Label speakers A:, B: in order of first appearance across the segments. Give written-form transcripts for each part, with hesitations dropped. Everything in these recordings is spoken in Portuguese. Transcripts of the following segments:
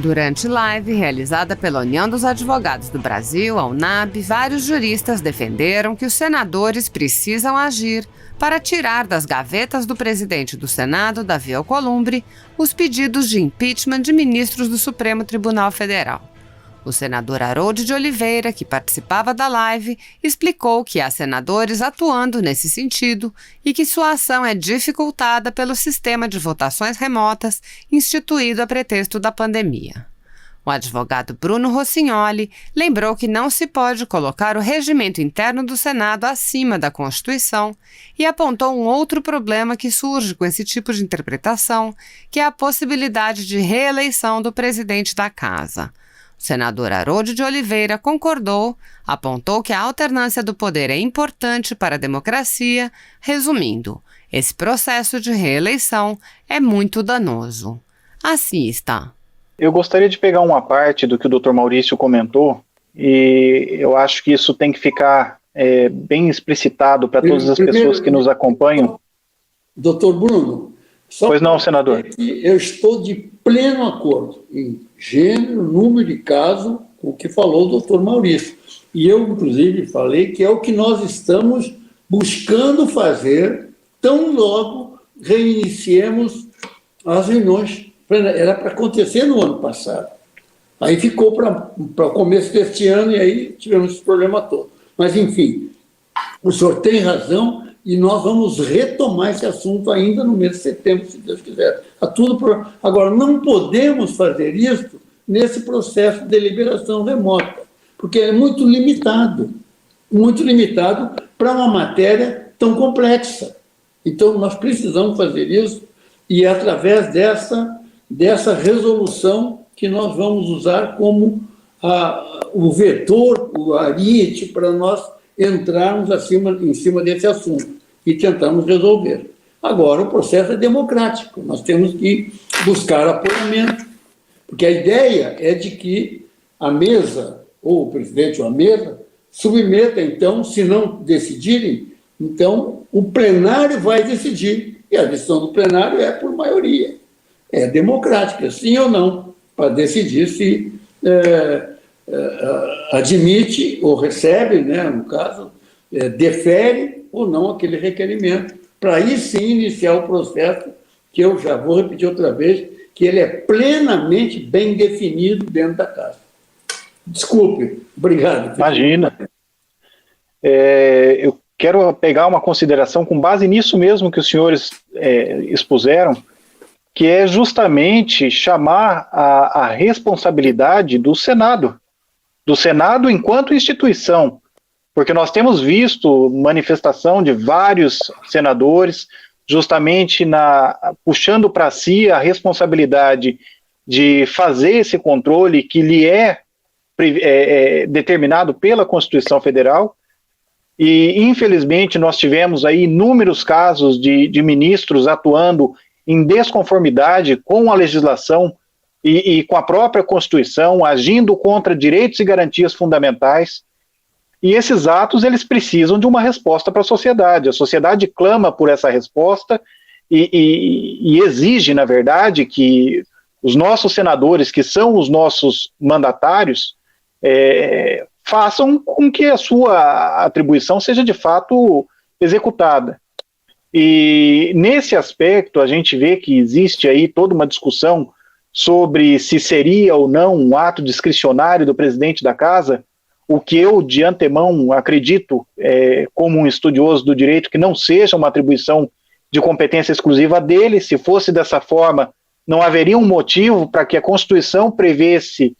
A: Durante live realizada pela União dos Advogados do Brasil, a UNAB, vários juristas defenderam que os senadores precisam agir para tirar das gavetas do presidente do Senado, Davi Alcolumbre, os pedidos de impeachment de ministros do Supremo Tribunal Federal. O senador Harold de Oliveira, que participava da live, explicou que há senadores atuando nesse sentido e que sua ação é dificultada pelo sistema de votações remotas instituído a pretexto da pandemia. O advogado Bruno Rossignoli lembrou que não se pode colocar o regimento interno do Senado acima da Constituição e apontou um outro problema que surge com esse tipo de interpretação, que é a possibilidade de reeleição do presidente da Casa. O senador Harold de Oliveira concordou, apontou que a alternância do poder é importante para a democracia, resumindo, esse processo de reeleição é muito danoso. Assista.
B: Eu gostaria de pegar uma parte do que o Dr. Maurício comentou, e eu acho que isso tem que ficar bem explicitado para todas as pessoas que nos acompanham.
C: Doutor Bruno,
B: pois não, senador.
C: Eu estou de pleno acordo em gênero, número de caso, com o que falou o doutor Maurício. E eu, inclusive, falei que é o que nós estamos buscando fazer tão logo reiniciemos as reuniões. Era para acontecer no ano passado. Aí ficou para o começo deste ano e aí tivemos esse problema todo. Mas, enfim, o senhor tem razão e nós vamos retomar esse assunto ainda no mês de setembro, se Deus quiser. Agora, não podemos fazer isso nesse processo de deliberação remota, porque é muito limitado para uma matéria tão complexa. Então, nós precisamos fazer isso e é através dessa resolução que nós vamos usar como o vetor, o ariete, para nós entrarmos em cima desse assunto e tentarmos resolver. Agora, o processo é democrático, nós temos que buscar apoiamento, porque a ideia é de que a mesa, ou o presidente ou a mesa, submeta, então, se não decidirem, então o plenário vai decidir, e a decisão do plenário é por maioria. É democrática, sim ou não, para decidir se admite ou recebe, né, no caso, defere ou não aquele requerimento, para aí sim iniciar o processo, que eu já vou repetir outra vez, que ele é plenamente bem definido dentro da Casa. Desculpe, obrigado.
B: Imagina. Eu quero pegar uma consideração com base nisso mesmo que os senhores expuseram, que é justamente chamar a responsabilidade do Senado enquanto instituição, porque nós temos visto manifestação de vários senadores justamente puxando para si a responsabilidade de fazer esse controle que lhe é determinado pela Constituição Federal, e infelizmente nós tivemos aí inúmeros casos de ministros atuando em desconformidade com a legislação e com a própria Constituição, agindo contra direitos e garantias fundamentais. E esses atos, eles precisam de uma resposta para a sociedade clama por essa resposta e exige, na verdade, que os nossos senadores, que são os nossos mandatários, façam com que a sua atribuição seja de fato executada. E nesse aspecto a gente vê que existe aí toda uma discussão sobre se seria ou não um ato discricionário do presidente da Casa, o que eu de antemão acredito, como um estudioso do direito, que não seja uma atribuição de competência exclusiva dele. Se fosse dessa forma, não haveria um motivo para que a Constituição prevesse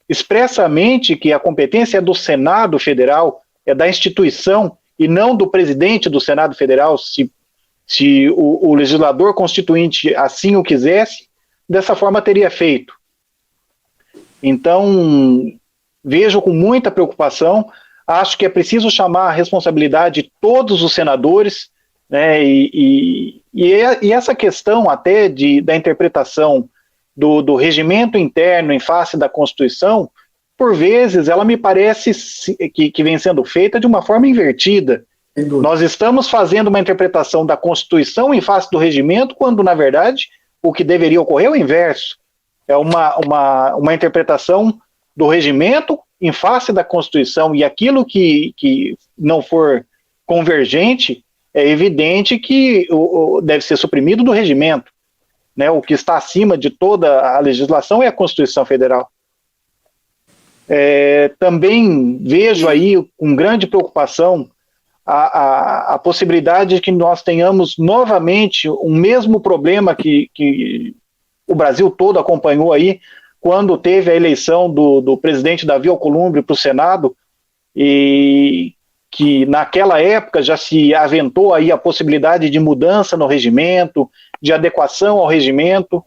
B: expressamente que a competência é do Senado Federal, é da instituição e não do presidente do Senado Federal, se o legislador constituinte assim o quisesse, dessa forma teria feito. Então, vejo com muita preocupação, acho que é preciso chamar a responsabilidade de todos os senadores, né, e essa questão até da interpretação do regimento interno em face da Constituição, por vezes ela me parece que vem sendo feita de uma forma invertida. Nós estamos fazendo uma interpretação da Constituição em face do regimento, quando, na verdade, o que deveria ocorrer é o inverso. é uma interpretação do regimento em face da Constituição, e aquilo que não for convergente, é evidente que deve ser suprimido do regimento, né? O que está acima de toda a legislação é a Constituição Federal. Também vejo aí com grande preocupação a possibilidade de que nós tenhamos novamente o mesmo problema que o Brasil todo acompanhou aí, quando teve a eleição do presidente Davi Alcolumbre para o Senado, e que naquela época já se aventou aí a possibilidade de mudança no regimento, de adequação ao regimento,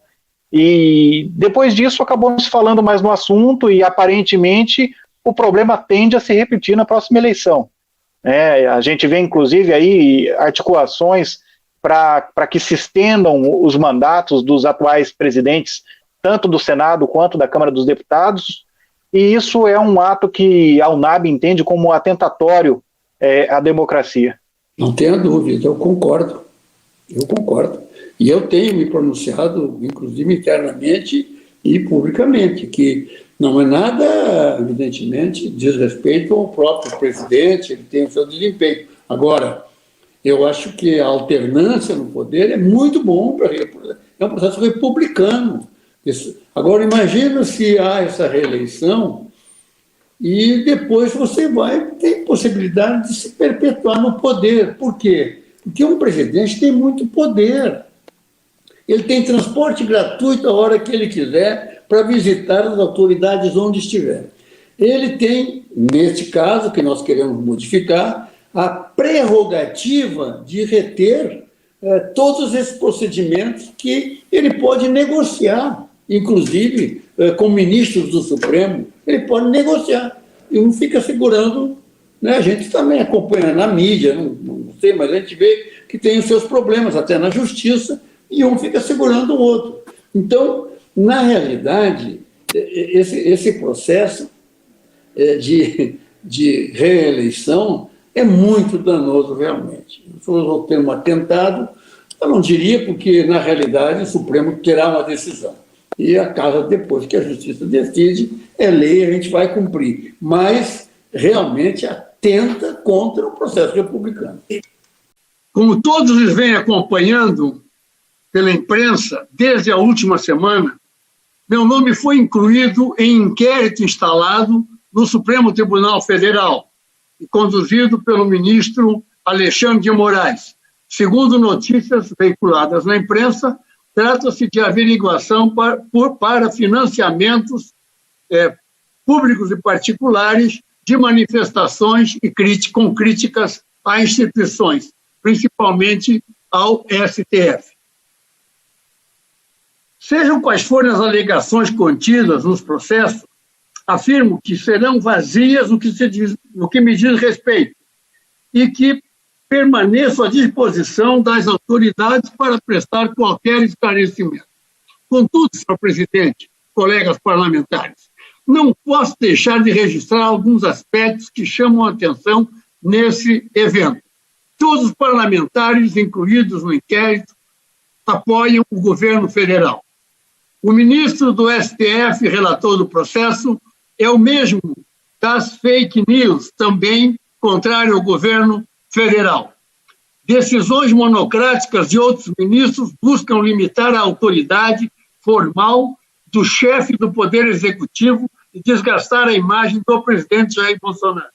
B: e depois disso acabou não se falando mais no assunto, e aparentemente o problema tende a se repetir na próxima eleição. A gente vê inclusive aí articulações para que se estendam os mandatos dos atuais presidentes, tanto do Senado quanto da Câmara dos Deputados, e isso é um ato que a UNAB entende como atentatório à democracia.
C: Não tenha dúvida, eu concordo. E eu tenho me pronunciado, inclusive internamente e publicamente, que não é nada, evidentemente, diz respeito ao próprio presidente, ele tem o seu desempenho. Agora, eu acho que a alternância no poder é muito bom, é um processo republicano. Agora, imagina se há essa reeleição e depois você vai ter possibilidade de se perpetuar no poder. Por quê? Porque um presidente tem muito poder. Ele tem transporte gratuito a hora que ele quiser para visitar as autoridades onde estiver. Ele tem, neste caso, que nós queremos modificar, a prerrogativa de reter todos esses procedimentos que ele pode negociar, inclusive com ministros do Supremo, ele pode negociar e não fica segurando, né? A gente também acompanha na mídia, não sei, mas a gente vê que tem os seus problemas até na justiça e um fica segurando o outro. Então, na realidade, esse processo de reeleição é muito danoso realmente. Se eu ter um atentado, eu não diria, porque na realidade o Supremo terá uma decisão. E a casa, depois que a Justiça decide, é lei, a gente vai cumprir. Mas realmente atenta contra o processo republicano.
D: Como todos vêm acompanhando pela imprensa desde a última semana, meu nome foi incluído em inquérito instalado no Supremo Tribunal Federal e conduzido pelo ministro Alexandre de Moraes. Segundo notícias veiculadas na imprensa, trata-se de averiguação para financiamentos públicos e particulares de manifestações com críticas a instituições, principalmente ao STF. Sejam quais forem as alegações contidas nos processos, afirmo que serão vazias no que me diz respeito e que permaneço à disposição das autoridades para prestar qualquer esclarecimento. Contudo, senhor presidente, colegas parlamentares, não posso deixar de registrar alguns aspectos que chamam a atenção nesse evento. Todos os parlamentares incluídos no inquérito apoiam o governo federal. O ministro do STF, relator do processo, é o mesmo das fake news, também contrário ao governo federal. Decisões monocráticas de outros ministros buscam limitar a autoridade formal do chefe do Poder Executivo e desgastar a imagem do presidente Jair Bolsonaro.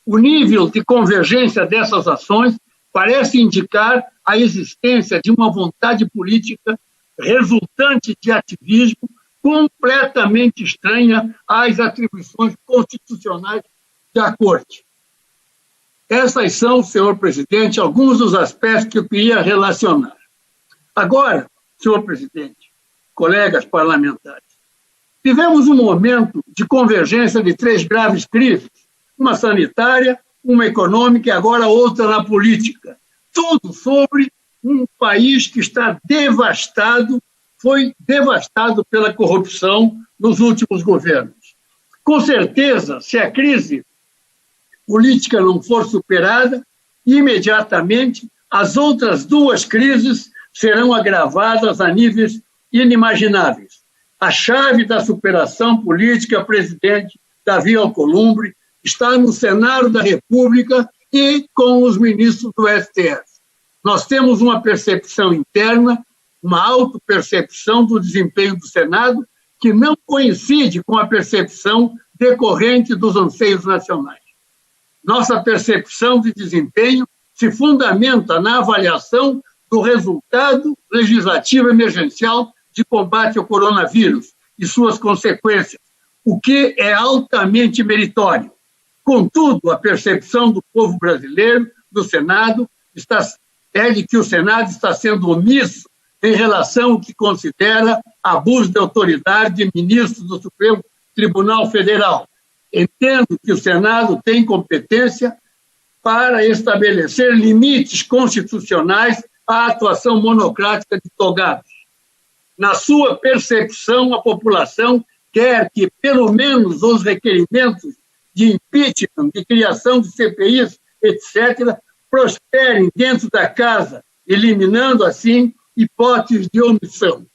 D: O nível de convergência dessas ações parece indicar a existência de uma vontade política resultante de ativismo completamente estranha às atribuições constitucionais da Corte. Essas são, senhor presidente, alguns dos aspectos que eu queria relacionar. Agora, senhor presidente, colegas parlamentares, tivemos um momento de convergência de 3 graves crises, uma sanitária, uma econômica e agora outra na política. Tudo sobre um país que está devastado, foi devastado pela corrupção nos últimos governos. Com certeza, se a crise política não for superada, imediatamente as outras 2 crises serão agravadas a níveis inimagináveis. A chave da superação política, presidente Davi Alcolumbre, está no Senado da República e com os ministros do STF. Nós temos uma percepção interna, uma autopercepção do desempenho do Senado, que não coincide com a percepção decorrente dos anseios nacionais. Nossa percepção de desempenho se fundamenta na avaliação do resultado legislativo emergencial de combate ao coronavírus e suas consequências, o que é altamente meritório. Contudo, a percepção do povo brasileiro, do Senado, é de que o Senado está sendo omisso em relação ao que considera abuso de autoridade de ministros do Supremo Tribunal Federal. Entendo que o Senado tem competência para estabelecer limites constitucionais à atuação monocrática de togados. Na sua percepção, a população quer que, pelo menos, os requerimentos de impeachment, de criação de CPIs, etc., prosperem dentro da casa, eliminando, assim, hipóteses de omissão.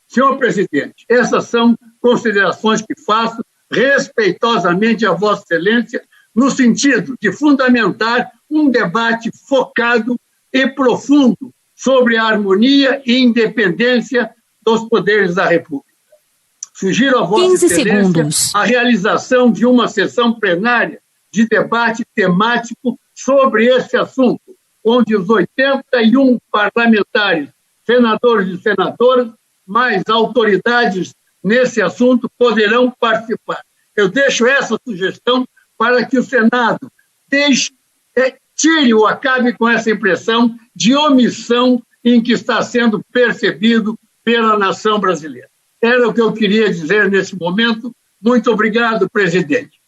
D: Senhor presidente, essas são considerações que faço respeitosamente a Vossa Excelência, no sentido de fundamentar um debate focado e profundo sobre a harmonia e independência dos poderes da República. Sugiro a Vossa Excelência a realização de uma sessão plenária de debate temático sobre esse assunto, onde os 81 parlamentares, senadores e senadoras, mais autoridades nesse assunto poderão participar. Eu deixo essa sugestão para que o Senado tire ou acabe com essa impressão de omissão em que está sendo percebido pela nação brasileira. Era o que eu queria dizer nesse momento. Muito obrigado, presidente.